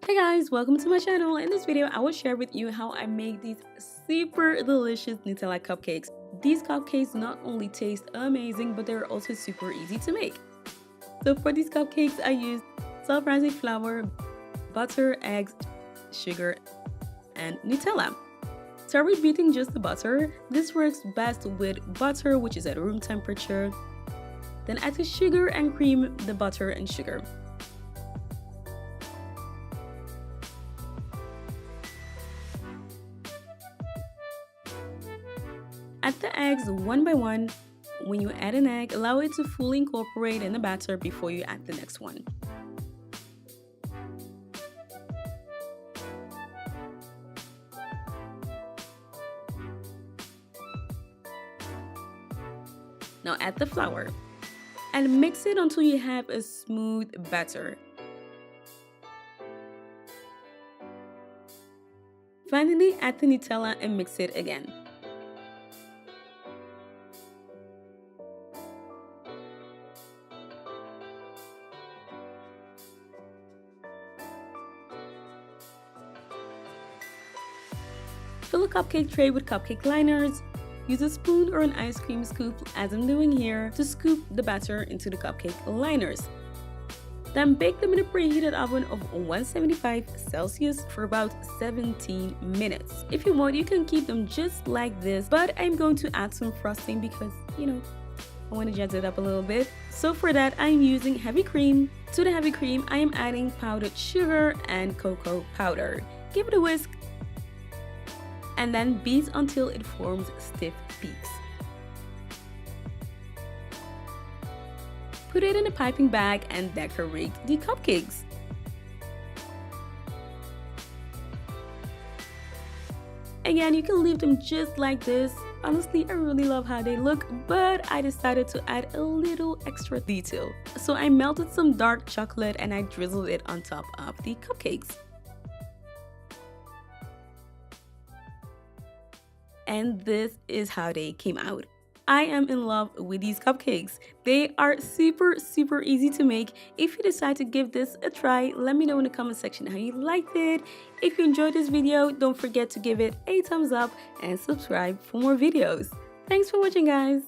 Hey guys, welcome to my channel. In this video, I will share with you how I make these super delicious Nutella cupcakes. These cupcakes not only taste amazing, but they're also super easy to make. So for these cupcakes, I used self-rising flour, butter, eggs, sugar, and Nutella. Start with beating just the butter. This works best with butter, which is at room temperature. Then add the sugar and cream the butter and sugar. Add the eggs one by one. When you add an egg, allow it to fully incorporate in the batter before you add the next one. Now add the flour and mix it until you have a smooth batter. Finally, add the Nutella and mix it again. Fill a cupcake tray with cupcake liners. Use a spoon or an ice cream scoop, as I'm doing here, to scoop the batter into the cupcake liners. Then bake them in a preheated oven of 175 Celsius for about 17 minutes. If you want, you can keep them just like this, but I'm going to add some frosting because, I want to jazz it up a little bit. So for that, I'm using heavy cream. To the heavy cream, I am adding powdered sugar and cocoa powder. Give it a whisk and then beat until it forms stiff peaks. Put it in a piping bag and decorate the cupcakes. Again, you can leave them just like this. Honestly, I really love how they look, but I decided to add a little extra detail. So I melted some dark chocolate and I drizzled it on top of the cupcakes. And this is how they came out. I am in love with these cupcakes. They are super easy to make. If you decide to give this a try, let me know in the comment section how you liked it. If you enjoyed this video, don't forget to give it a thumbs up and subscribe for more videos. Thanks for watching, guys.